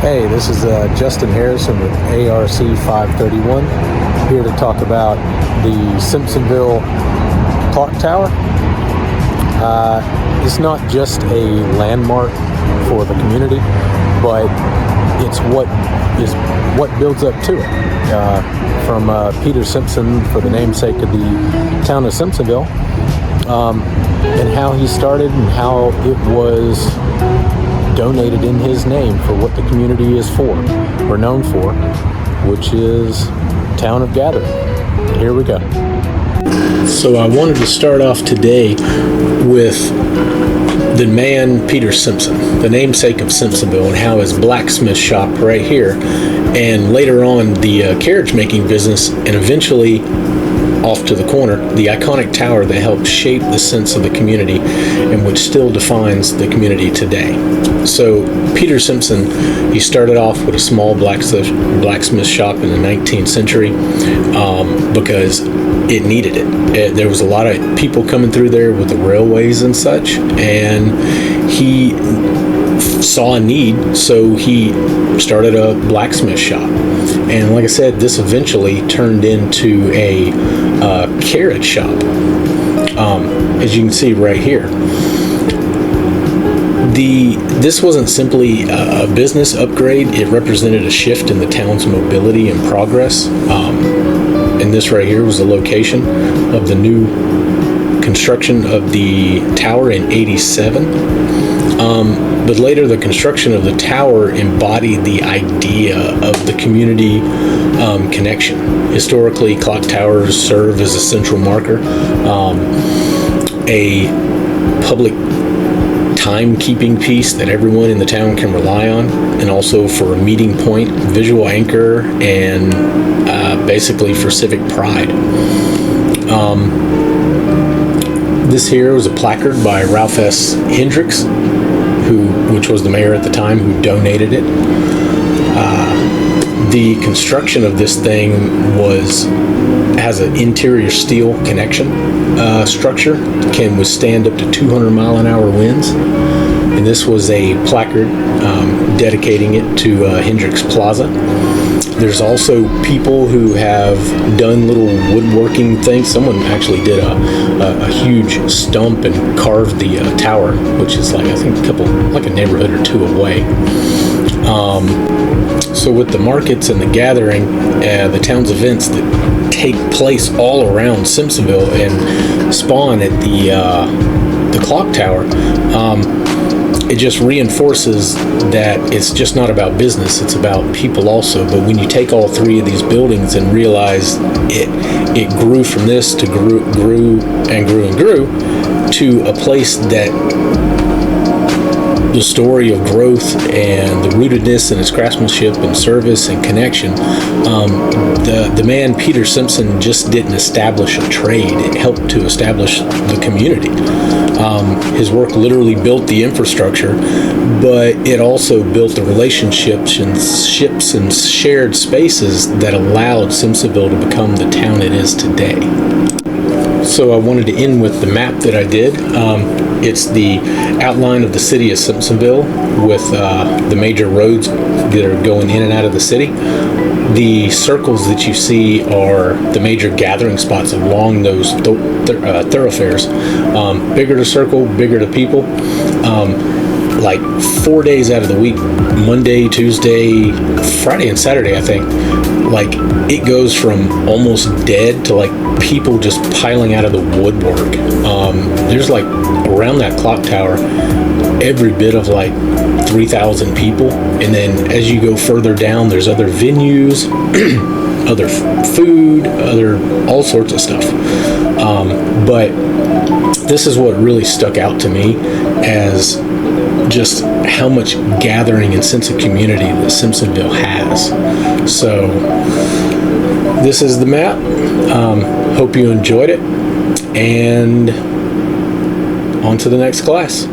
Hey, this is Justin Harrison with ARC 531, here to talk about the Simpsonville clock tower. It's not just a landmark for the community, but it's what builds up to it. From Peter Simpson, for the namesake of the town of Simpsonville, and how he started and how it was donated in his name for what the community is for, or known for, which is Town of Gathering. Here we go. So I wanted to start off today with the man Peter Simpson, the namesake of Simpsonville, and how his blacksmith shop right here, and later on the carriage making business, and eventually off to the corner, the iconic tower that helped shape the sense of the community and which still defines the community today. So Peter Simpson, he started off with a small blacksmith shop in the 19th century because it needed it. There was a lot of people coming through there with the railways and such, and he saw a need, so he started a blacksmith shop. And like I said, this eventually turned into a carriage shop, as you can see right here. This wasn't simply a business upgrade, it represented a shift in the town's mobility and progress. And this right here was the location of the new construction of the tower in '87. But later, the construction of the tower embodied the idea of the community connection. Historically, clock towers serve as a central marker, a public timekeeping piece that everyone in the town can rely on, and also for a meeting point, visual anchor, and basically for civic pride. This here was a placard by Ralph S. Hendricks, which was the mayor at the time, who donated it. The construction of this thing has an interior steel connection structure, can withstand up to 200-mile-an-hour winds. And this was a placard dedicating it to Hendricks Plaza. There's also people who have done little woodworking things. Someone actually did a huge stump and carved the tower, which is like, I think, a neighborhood or two away. So with the markets and the gathering, the town's events that take place all around Simpsonville and spawn at the clock tower, it just reinforces that it's just not about business, it's about people also. But when you take all three of these buildings and realize it grew from this to grew to a place that the story of growth and the rootedness in its craftsmanship and service and connection, the man Peter Simpson just didn't establish a trade, it helped to establish the community. His work literally built the infrastructure, but it also built the relationships and shared spaces that allowed Simpsonville to become the town it is today. So I wanted to end with the map that I did. It's the outline of the city of Simpsonville with the major roads that are going in and out of the city. The circles that you see are the major gathering spots along those thoroughfares. Bigger the circle, bigger the people. Like 4 days out of the week, Monday, Tuesday, Friday, and Saturday, I think, like it goes from almost dead to like people just piling out of the woodwork. There's like around that clock tower every bit of like 3,000 people, and then as you go further down, there's other venues, other food, all sorts of stuff. But this is what really stuck out to me as just how much gathering and sense of community that Simpsonville has. So this is the map. Hope you enjoyed it, and on to the next class.